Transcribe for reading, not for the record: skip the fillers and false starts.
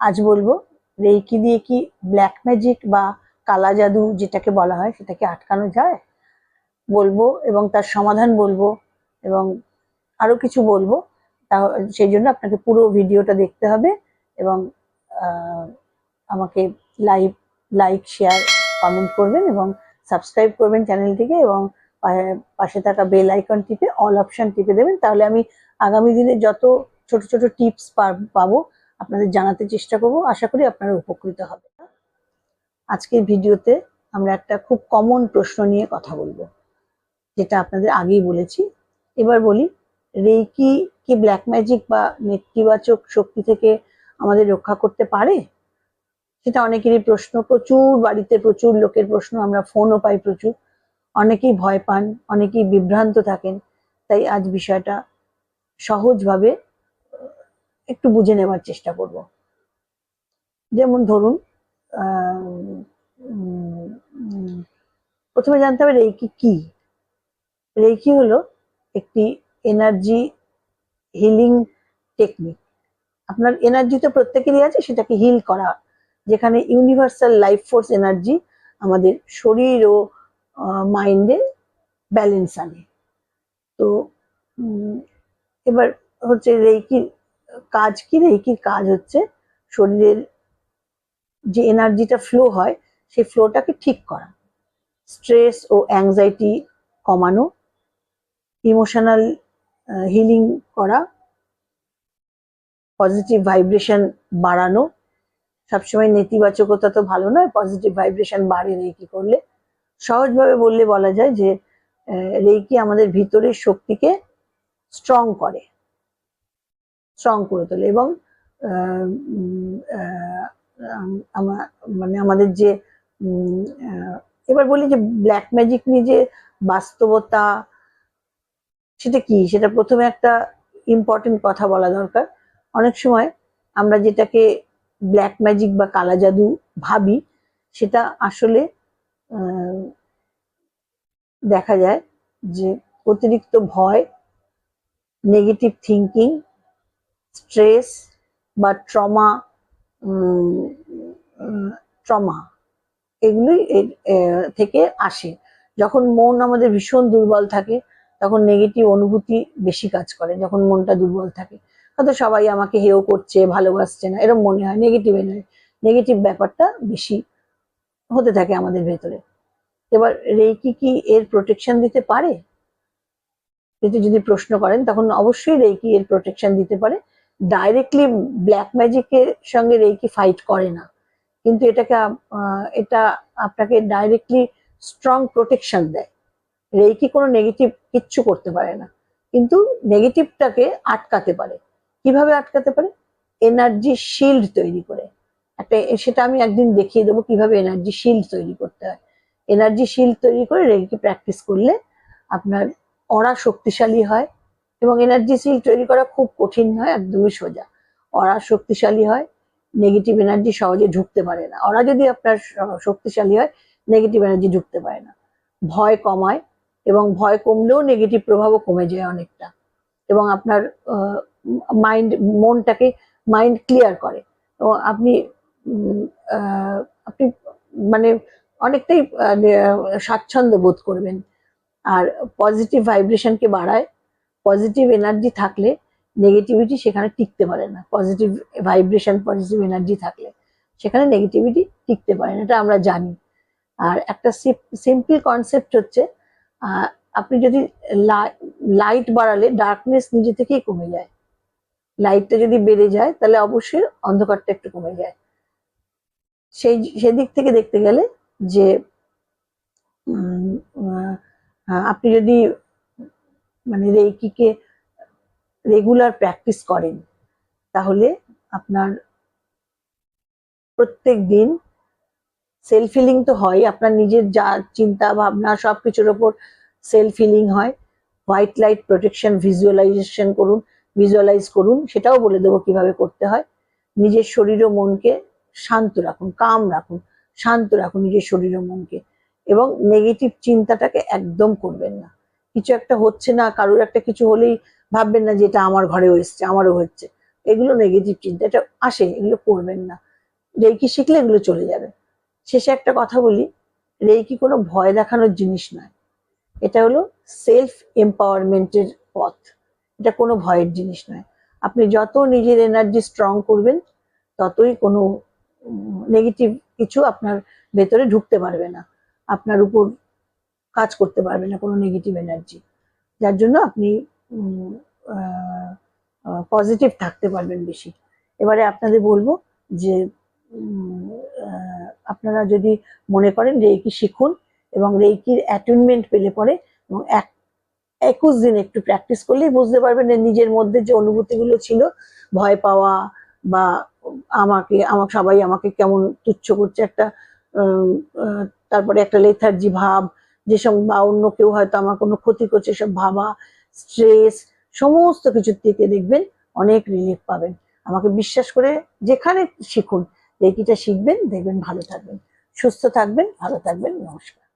আজ বলবো রেইকি দিয়ে কি ব্ল্যাক ম্যাজিক বা কালা জাদু যেটাকে বলা হয় সেটাকে আটকানো যায় বলবো, এবং তার সমাধান বলবো, এবং আরো কিছু বলবো। তা সেই জন্য আপনাকে পুরো ভিডিওটা দেখতে হবে এবং আমাকে লাইক শেয়ার কমেন্ট করবেন এবং সাবস্ক্রাইব করবেন চ্যানেলটিকে, এবং পাশে থাকা বেল আইকন টিপে অল অপশন টিপে দেবেন। তাহলে আমি আগামী দিনে যত ছোট ছোট টিপস পাবো আপনাদের জানাতে চেষ্টা করবো। আশা করি আপনারা উপকৃত হবে। আজকের ভিডিওতে আমরা একটা খুব কমন প্রশ্ন নিয়ে কথা বলবো, যেটা আপনাদের আগেই বলেছি। এবার বলি, রেইকি কি ব্ল্যাক ম্যাজিক বা নেতিবাচক শক্তি থেকে আমাদের রক্ষা করতে পারে? সেটা অনেকেরই প্রশ্ন, প্রচুর বাড়িতে প্রচুর লোকের প্রশ্ন, আমরা ফোনও পাই প্রচুর। অনেকেই ভয় পান, অনেকেই বিভ্রান্ত থাকেন। তাই আজ বিষয়টা সহজভাবে একটু বুঝে নেওয়ার চেষ্টা করব। যেমন ধরুন, প্রথমে জানতে হবে রেইকি কি। রেইকি হলো একটি এনার্জি হিলিং টেকনিক। আপনার এনার্জি তো প্রত্যেকেরই আছে, সেটাকে হিল করা, যেখানে ইউনিভার্সাল লাইফ ফোর্স এনার্জি আমাদের শরীর ও মাইন্ডে ব্যালেন্স আনে। তো এবার হচ্ছে রেইকির কাজ কি? রেইকির কাজ হচ্ছে শরীরের যে এনার্জিটা ফ্লো হয় সেই ফ্লোটাকে ঠিক করা, স্ট্রেস ও অ্যাংজাইটি কমানো, ইমোশনাল হিলিং করা, পজিটিভ ভাইব্রেশন বাড়ানো। সবসময় নেতিবাচকতা তো ভালো নয়, পজিটিভ ভাইব্রেশন বাড়ে রেইকি করলে। সহজভাবে বললে বলা যায় যে রেইকি আমাদের ভিতরের শক্তিকে স্ট্রং করে তোলে, এবং মানে আমাদের যে এবার বলি যে ব্ল্যাক ম্যাজিক নিয়ে যে বাস্তবতা, সেটা কি, সেটা প্রথমে একটা ইম্পর্টেন্ট কথা বলা দরকার। অনেক সময় আমরা যেটাকে ব্ল্যাক ম্যাজিক বা কালা জাদু ভাবি, সেটা আসলে দেখা যায় যে অতিরিক্ত ভয়, নেগেটিভ থিঙ্কিং, স্ট্রেস বা ট্রমা এগুলোই থেকে আসে। যখন মন আমাদের ভীষণ দুর্বল থাকে তখন নেগেটিভ অনুভূতি বেশি কাজ করে। যখন মনটা দুর্বল থাকে, হয়তো সবাই আমাকে হেয় করছে, ভালোবাসছে না, এরকম মনে হয়, নেগেটিভ ব্যাপারটা বেশি হতে থাকে আমাদের ভেতরে। এবার রেইকি কি এর প্রোটেকশন দিতে পারে? যদি প্রশ্ন করেন, তখন অবশ্যই রেইকি এর প্রোটেকশন দিতে পারে। ডাইরেক্টলি ব্ল্যাক ম্যাজিকের সঙ্গে রেইকি ফাইট করে না, কিন্তু এটা আপনাকে ডাইরেক্টলি স্ট্রং প্রোটেকশন দেয়। রেইকি কোনো নেগেটিভ কিচ্ছু করতে পারে না, কিন্তু নেগেটিভটাকে আটকাতে পারে। কিভাবে আটকাতে পারে? এনার্জি শিল্ড তৈরি করে। সেটা আমি একদিন দেখিয়ে দেবো কিভাবে এনার্জি শিল্ড তৈরি করতে হয়। এনার্জি শিল্ড তৈরি করে রেইকি প্র্যাকটিস করলে আপনার অরা শক্তিশালী হয়, এবং এনার্জি শিল্ড তৈরি করা খুব কঠিন নয়, একদমই সোজা। অরা শক্তিশালী হয়, নেগেটিভ এনার্জি সহজে ঢুকতে পারে না। অরা যদি আপনার শক্তিশালী হয়, নেগেটিভ এনার্জি ঢুকতে পারে না। ভয় কমায়, এবং ভয় কমলেও নেগেটিভ প্রভাবও কমে যায় অনেকটা, এবং আপনার মনটাকে মাইন্ড ক্লিয়ার করে, এবং আপনি আপনি মানে অনেকটাই স্বাচ্ছন্দ্য বোধ করবেন। আর পজিটিভ ভাইব্রেশনকে বাড়ায়। পজিটিভ এনার্জি থাকলে নেগেটিভিটি সেখানে টিকতে পারে না। পজিটিভ ভাইব্রেশন, পজিটিভ এনার্জি থাকলে সেখানে নেগেটিভিটি টিকতে পারে না, এটা আমরা জানি। আর একটা সিম্পল কনসেপ্ট হচ্ছে, আপনি যদি লাইট বাড়ালে ডার্কনেস নিজে থেকেই কমে যায়। লাইটটা যদি বেড়ে যায় তাহলে অবশ্যই অন্ধকারটা একটু কমে যায়। সেদিক থেকে দেখতে গেলে যে আপনি যদি মানে রেইকিকে রেগুলার প্র্যাকটিস করেন, তাহলে আপনার প্রত্যেক দিন সেলফ হিলিং তো হয়, আপনার নিজের যা চিন্তা ভাবনা সবকিছুর ওপর সেলফ হিলিং হয়। হোয়াইট লাইট প্রোটেকশন ভিজুয়ালাইজ করুন, সেটাও বলে দেবো কিভাবে করতে হয়। নিজের শরীর ও মনকে শান্ত রাখুন, কাম রাখুন, শান্ত রাখুন নিজের শরীর ও মনকে, এবং নেগেটিভ চিন্তাটাকে একদম করবেন না। কিছু একটা হচ্ছে না, কারোর একটা কিছু হলেই ভাববেন না যে এটা আমার ঘরেও এসছে, আমারও হচ্ছে, এগুলো নেগেটিভ চিন্তা, এটা আসে, এগুলো করবেন না। রেকি শিখলে এগুলো চলে যাবে। শেষে একটা কথা বলি, রেকি কোনো ভয় দেখানোর জিনিস নয়, এটা হলো সেলফ এম্পাওয়ারমেন্টের পথ। এটা কোনো ভয়ের জিনিস নয়। আপনি যত নিজের এনার্জি স্ট্রং করবেন, ততই কোনো নেগেটিভ কিছু আপনার ভেতরে ঢুকতে পারবে না, আপনার উপর কাজ করতে পারবে না কোনো নেগেটিভ এনার্জি। যার জন্য আপনি পজিটিভ থাকতে পারবেন বেশি। এবারে আপনাদের বলবো যে আপনারা যদি মনে করেন রেকি শিখুন, এবং রেকির অ্যাটেনমেন্ট পেলে পরে, এবং 21 দিন একটু প্র্যাকটিস করলেই বুঝতে পারবেন যে নিজের মধ্যে যে অনুভূতিগুলো ছিল, ভয় পাওয়া বা আমার সবাই আমাকে কেমন তুচ্ছ করছে একটা, তারপরে একটা লেথার্জি ভাব, যেসব বা অন্য কেউ হয়তো আমার কোনো ক্ষতি করছে সব ভাবা, স্ট্রেস, সমস্ত কিছুর থেকে দেখবেন অনেক রিলিফ পাবেন। আমাকে বিশ্বাস করে যেখানে শিখুন, রেকিটা শিখবেন, দেখবেন ভালো থাকবেন, সুস্থ থাকবেন, ভালো থাকবেন। নমস্কার।